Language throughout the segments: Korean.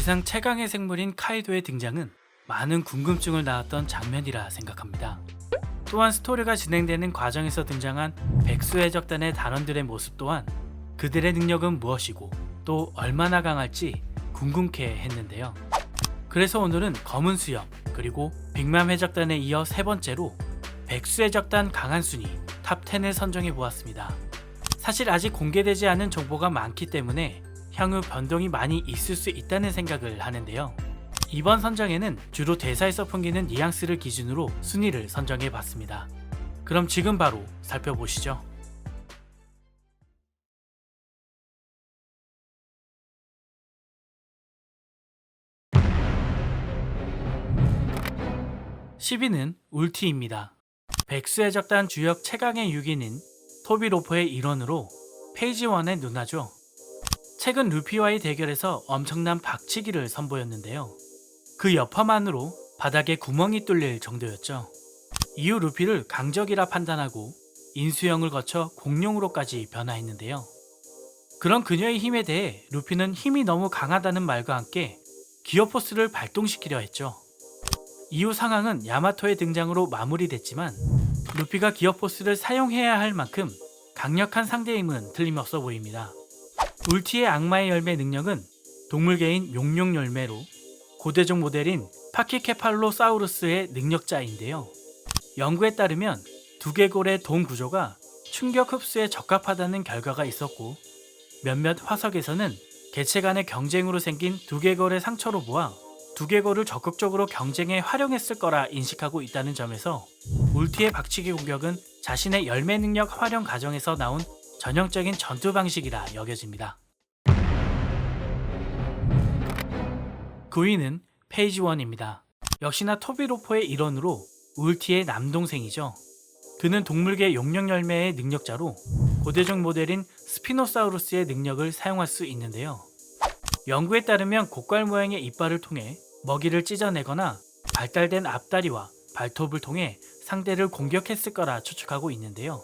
지상 최강의 생물인 카이도의 등장은 많은 궁금증을 낳았던 장면이라 생각합니다. 또한 스토리가 진행되는 과정에서 등장한 백수해적단의 단원들의 모습 또한 그들의 능력은 무엇이고 또 얼마나 강할지 궁금케 했는데요. 그래서 오늘은 검은 수염 그리고 빅맘 해적단에 이어 세 번째로 백수해적단 강한 순위 탑10을 선정해 보았습니다. 사실 아직 공개되지 않은 정보가 많기 때문에 향후 변동이 많이 있을 수 있다는 생각을 하는데요. 이번 선정에는 주로 대사에서 풍기는 뉘앙스를 기준으로 순위를 선정해 봤습니다. 그럼 지금 바로 살펴보시죠. (10위는) 울티입니다. 백수해적단 주역 최강의 6위는 토비 로퍼의 일원으로 페이지 1의 누나죠. 최근 루피와의 대결에서 엄청난 박치기를 선보였는데요. 그 여파만으로 바닥에 구멍이 뚫릴 정도였죠. 이후 루피를 강적이라 판단하고 인수형을 거쳐 공룡으로까지 변화했는데요. 그런 그녀의 힘에 대해 루피는 힘이 너무 강하다는 말과 함께 기어포스를 발동시키려 했죠. 이후 상황은 야마토의 등장으로 마무리됐지만 루피가 기어포스를 사용해야 할 만큼 강력한 상대임은 틀림없어 보입니다. 울티의 악마의 열매 능력은 동물계인 용룡 열매로 고대종 모델인 파키케팔로사우루스의 능력자인데요. 연구에 따르면 두개골의 동 구조가 충격 흡수에 적합하다는 결과가 있었고 몇몇 화석에서는 개체 간의 경쟁으로 생긴 두개골의 상처로 보아 두개골을 적극적으로 경쟁에 활용했을 거라 인식하고 있다는 점에서 울티의 박치기 공격은 자신의 열매 능력 활용 과정에서 나온 전형적인 전투 방식이라 여겨집니다. 9위는 페이지 1입니다. 역시나 토비 로퍼의 일원으로 울티의 남동생이죠. 그는 동물계 용룡 열매의 능력자로 고대종 모델인 스피노사우루스의 능력을 사용할 수 있는데요. 연구에 따르면 곡갈 모양의 이빨을 통해 먹이를 찢어내거나 발달된 앞다리와 발톱을 통해 상대를 공격했을 거라 추측하고 있는데요.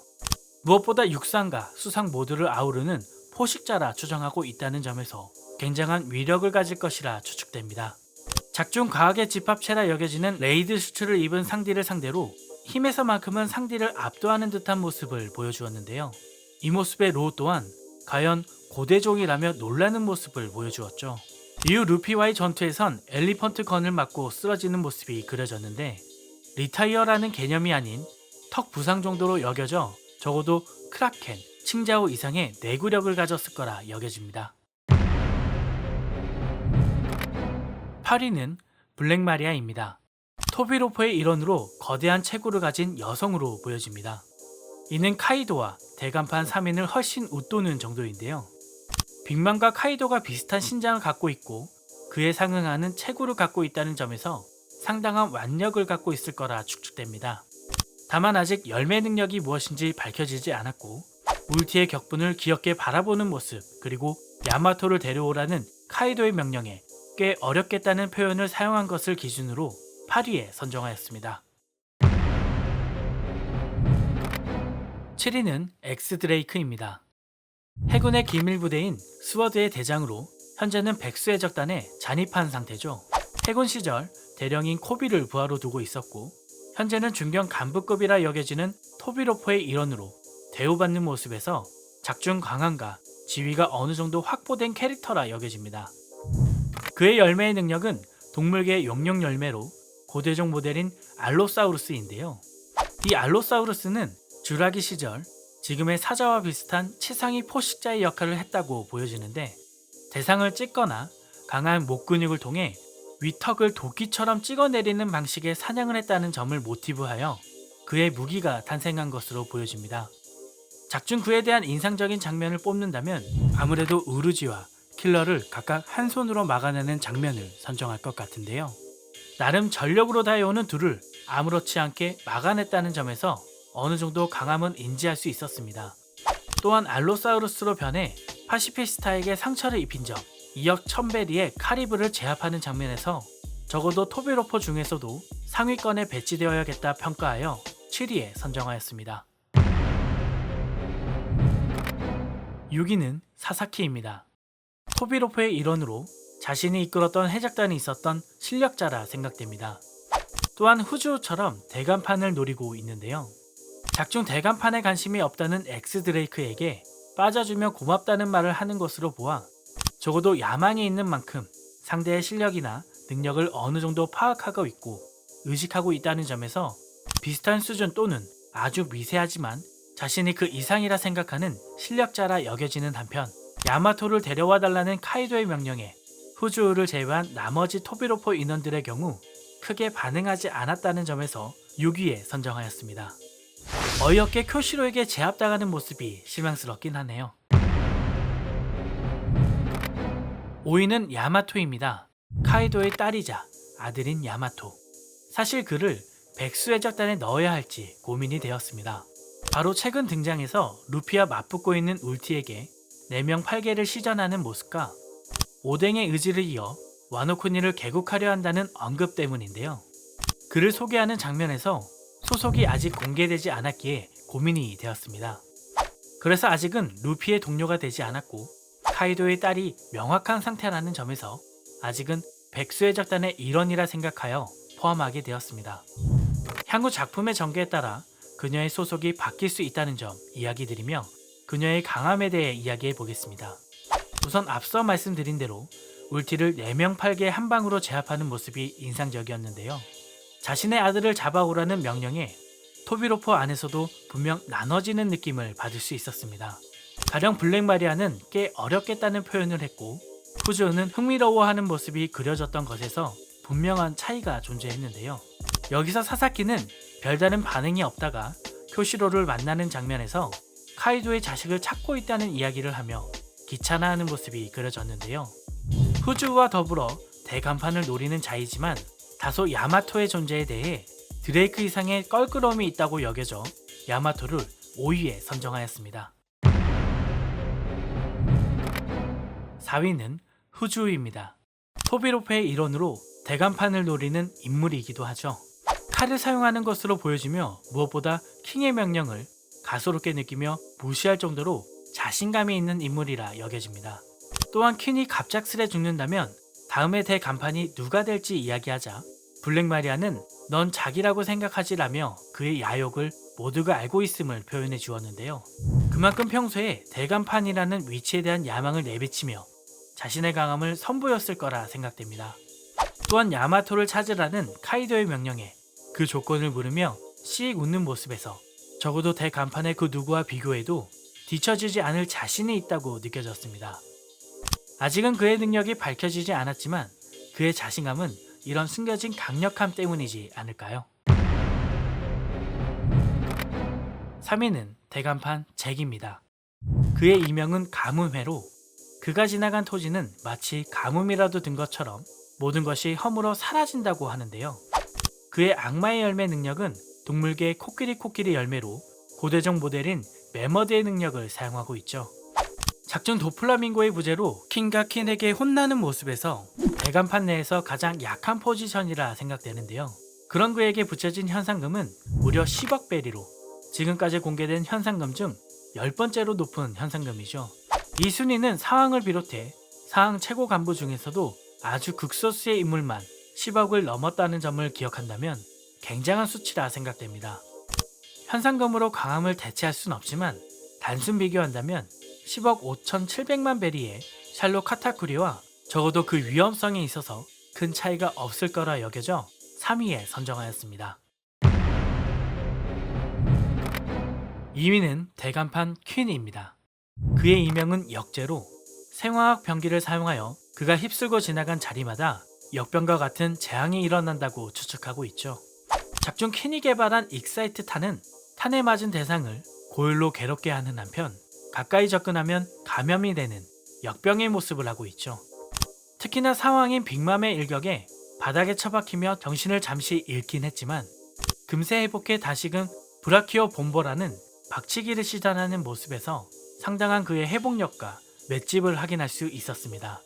무엇보다 육상과 수상 모두를 아우르는 포식자라 추정하고 있다는 점에서 굉장한 위력을 가질 것이라 추측됩니다. 작중 과학의 집합체라 여겨지는 레이드 슈트를 입은 상디를 상대로 힘에서만큼은 상디를 압도하는 듯한 모습을 보여주었는데요. 이 모습의 로우 또한 과연 고대종이라며 놀라는 모습을 보여주었죠. 이후 루피와의 전투에선 엘리펀트 건을 맞고 쓰러지는 모습이 그려졌는데 리타이어라는 개념이 아닌 턱 부상 정도로 여겨져 적어도 크라켄, 칭자오 이상의 내구력을 가졌을 거라 여겨집니다. 8위는 블랙마리아입니다. 토비 로퍼의 일원으로 거대한 체구를 가진 여성으로 보여집니다. 이는 카이도와 대간판 3인을 훨씬 웃도는 정도인데요. 빅맘과 카이도가 비슷한 신장을 갖고 있고 그에 상응하는 체구를 갖고 있다는 점에서 상당한腕력을 갖고 있을 거라 추측됩니다. 다만 아직 열매 능력이 무엇인지 밝혀지지 않았고 울티의 격분을 귀엽게 바라보는 모습 그리고 야마토를 데려오라는 카이도의 명령에 꽤 어렵겠다는 표현을 사용한 것을 기준으로 8위에 선정하였습니다. 7위는 엑스드레이크입니다. 해군의 기밀부대인 스워드의 대장으로 현재는 백수해적단에 잔입한 상태죠. 해군 시절 대령인 코비를 부하로 두고 있었고 현재는 중견 간부급이라 여겨지는 토비 로퍼의 일원으로 대우받는 모습에서 작중 강함과 지위가 어느 정도 확보된 캐릭터라 여겨집니다. 그의 열매의 능력은 동물계 용룡 열매로 고대종 모델인 알로사우루스인데요. 이 알로사우루스는 쥬라기 시절 지금의 사자와 비슷한 치상이 포식자의 역할을 했다고 보여지는데 대상을 찢거나 강한 목 근육을 통해 위턱을 도끼처럼 찍어내리는 방식의 사냥을 했다는 점을 모티브하여 그의 무기가 탄생한 것으로 보여집니다. 작중 그에 대한 인상적인 장면을 뽑는다면 아무래도 우르지와 킬러를 각각 한 손으로 막아내는 장면을 선정할 것 같은데요. 나름 전력으로 다해오는 둘을 아무렇지 않게 막아냈다는 점에서 어느 정도 강함은 인지할 수 있었습니다. 또한 알로사우루스로 변해 파시피스타에게 상처를 입힌 점, 2억 1000베리의 카리브를 제압하는 장면에서 적어도 토비 로퍼 중에서도 상위권에 배치되어야겠다 평가하여 7위에 선정하였습니다. 6위는 사사키입니다. 토비 로퍼의 일원으로 자신이 이끌었던 해적단이 있었던 실력자라 생각됩니다. 또한 후주처럼 대간판을 노리고 있는데요. 작중 대간판에 관심이 없다는 엑스 드레이크에게 빠져주며 고맙다는 말을 하는 것으로 보아 적어도 야망이 있는 만큼 상대의 실력이나 능력을 어느 정도 파악하고 있고 의식하고 있다는 점에서 비슷한 수준 또는 아주 미세하지만 자신이 그 이상이라 생각하는 실력자라 여겨지는 한편, 야마토를 데려와 달라는 카이도의 명령에 후주를 제외한 나머지 토비로포 인원들의 경우 크게 반응하지 않았다는 점에서 6위에 선정하였습니다. 어이없게 쿄시로에게 제압당하는 모습이 실망스럽긴 하네요. 5위는 야마토입니다. 카이도의 딸이자 아들인 야마토. 사실 그를 백수해적단에 넣어야 할지 고민이 되었습니다. 바로 최근 등장해서 루피와 맞붙고 있는 울티에게 4명 8개를 시전하는 모습과 오뎅의 의지를 이어 와노쿠니를 개국하려 한다는 언급 때문인데요. 그를 소개하는 장면에서 소속이 아직 공개되지 않았기에 고민이 되었습니다. 그래서 아직은 루피의 동료가 되지 않았고 카이도의 딸이 명확한 상태라는 점에서 아직은 백수해적단의 일원이라 생각하여 포함하게 되었습니다. 향후 작품의 전개에 따라 그녀의 소속이 바뀔 수 있다는 점 이야기 드리며 그녀의 강함에 대해 이야기해 보겠습니다. 우선 앞서 말씀드린 대로 울티를 4명 8개 한 방으로 제압하는 모습이 인상적이었는데요. 자신의 아들을 잡아오라는 명령에 토비로포 안에서도 분명 나눠지는 느낌을 받을 수 있었습니다. 가령 블랙마리아는 꽤 어렵겠다는 표현을 했고 후즈는 흥미로워하는 모습이 그려졌던 것에서 분명한 차이가 존재했는데요. 여기서 사사키는 별다른 반응이 없다가 쿄시로를 만나는 장면에서 카이도의 자식을 찾고 있다는 이야기를 하며 귀찮아하는 모습이 그려졌는데요. 후즈와 더불어 대간판을 노리는 자이지만 다소 야마토의 존재에 대해 드레이크 이상의 껄끄러움이 있다고 여겨져 야마토를 5위에 선정하였습니다. 4위는 후즈입니다. 토비로페의 일원으로 대간판을 노리는 인물이기도 하죠. 칼을 사용하는 것으로 보여지며 무엇보다 킹의 명령을 가소롭게 느끼며 무시할 정도로 자신감이 있는 인물이라 여겨집니다. 또한 퀸이 갑작스레 죽는다면 다음의 대간판이 누가 될지 이야기하자 블랙마리아는 넌 자기라고 생각하지라며 그의 야욕을 모두가 알고 있음을 표현해 주었는데요. 그만큼 평소에 대간판이라는 위치에 대한 야망을 내비치며 자신의 강함을 선보였을 거라 생각됩니다. 또한 야마토를 찾으라는 카이도의 명령에 그 조건을 물으며 씩 웃는 모습에서 적어도 대간판의 그 누구와 비교해도 뒤처지지 않을 자신이 있다고 느껴졌습니다. 아직은 그의 능력이 밝혀지지 않았지만 그의 자신감은 이런 숨겨진 강력함 때문이지 않을까요? 3위는 대간판 잭입니다. 그의 이명은 가뭄회로 그가 지나간 토지는 마치 가뭄이라도 든 것처럼 모든 것이 허물어 사라진다고 하는데요. 그의 악마의 열매 능력은 동물계 코끼리 열매로 고대적 모델인 메머드의 능력을 사용하고 있죠. 작중 도플라밍고의 부재로 킹과 퀸에게 혼나는 모습에서 대간판 내에서 가장 약한 포지션이라 생각되는데요. 그런 그에게 붙여진 현상금은 무려 10억 베리로 지금까지 공개된 현상금 중 10번째로 높은 현상금이죠. 이 순위는 사왕을 비롯해 사왕 최고 간부 중에서도 아주 극소수의 인물만 10억을 넘었다는 점을 기억한다면 굉장한 수치라 생각됩니다. 현상금으로 강함을 대체할 순 없지만 단순 비교한다면 10억 5,700만 베리의 샬롯 카타쿠리와 적어도 그 위험성에 있어서 큰 차이가 없을 거라 여겨져 3위에 선정하였습니다. 2위는 대간판 퀸입니다. 그의 이명은 역제로 생화학 병기를 사용하여 그가 휩쓸고 지나간 자리마다 역병과 같은 재앙이 일어난다고 추측하고 있죠. 작중 퀸이 개발한 익사이트 탄은 탄에 맞은 대상을 고열로 괴롭게 하는 한편 가까이 접근하면 감염이 되는 역병의 모습을 하고 있죠. 특히나 사왕인 빅맘의 일격에 바닥에 처박히며 정신을 잠시 잃긴 했지만 금세 회복해 다시금 브라키오 본보라는 박치기를 시전하는 모습에서 상당한 그의 회복력과 맷집을 확인할 수 있었습니다.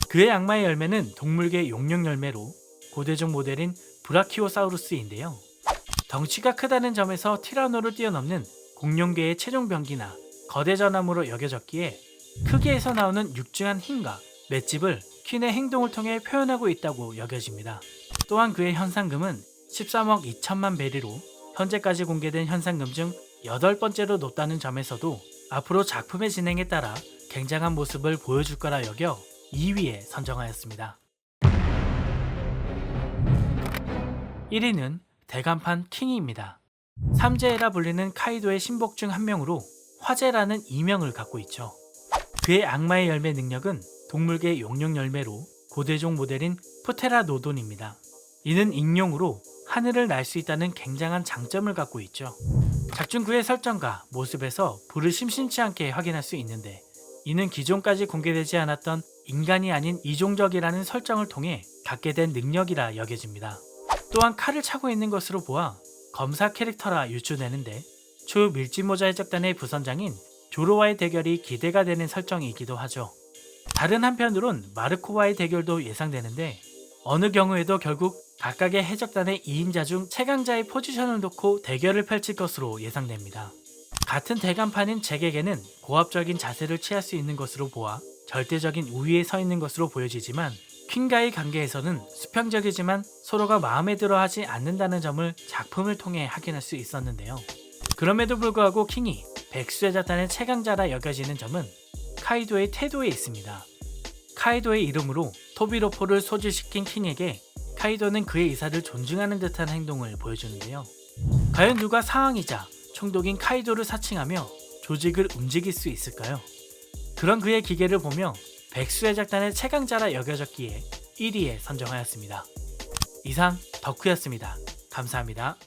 그의 악마의 열매는 동물계 용룡 열매로 고대종 모델인 브라키오사우루스인데요. 덩치가 크다는 점에서 티라노를 뛰어넘는 공룡계의 최종 병기나 거대 전함으로 여겨졌기에 크기에서 나오는 육중한 힘과 맷집을 퀸의 행동을 통해 표현하고 있다고 여겨집니다. 또한 그의 현상금은 13억 2천만 베리로 현재까지 공개된 현상금 중 8번째로 높다는 점에서도 앞으로 작품의 진행에 따라 굉장한 모습을 보여줄 거라 여겨 2위에 선정하였습니다. 1위는 대간판 킹이입니다. 삼재해라 불리는 카이도의 신복 중 한 명으로 화재라는 이명을 갖고 있죠. 그의 악마의 열매 능력은 동물계 용룡 열매로 고대종 모델인 프테라노돈입니다. 이는 익룡으로 하늘을 날 수 있다는 굉장한 장점을 갖고 있죠. 작중 그의 설정과 모습에서 불을 심심치 않게 확인할 수 있는데, 이는 기존까지 공개되지 않았던 인간이 아닌 이종적이라는 설정을 통해 갖게 된 능력이라 여겨집니다. 또한 칼을 차고 있는 것으로 보아 검사 캐릭터라 유추되는데, 추후 밀짚모자 해적단의 부선장인 조로와의 대결이 기대가 되는 설정이기도 하죠. 다른 한편으론 마르코와의 대결도 예상되는데, 어느 경우에도 결국 각각의 해적단의 2인자 중 최강자의 포지션을 놓고 대결을 펼칠 것으로 예상됩니다. 같은 대간판인 잭에게는 고압적인 자세를 취할 수 있는 것으로 보아 절대적인 우위에 서 있는 것으로 보여지지만, 퀸과의 관계에서는 수평적이지만 서로가 마음에 들어 하지 않는다는 점을 작품을 통해 확인할 수 있었는데요. 그럼에도 불구하고 킹이 백수의 작단의 최강자라 여겨지는 점은 카이도의 태도에 있습니다. 카이도의 이름으로 토비로포를 소지시킨 킹에게 카이도는 그의 의사를 존중하는 듯한 행동을 보여주는데요. 과연 누가 사왕이자 총독인 카이도를 사칭하며 조직을 움직일 수 있을까요? 그런 그의 기계를 보며 백수의 작단의 최강자라 여겨졌기에 1위에 선정하였습니다. 이상 덕후였습니다. 감사합니다.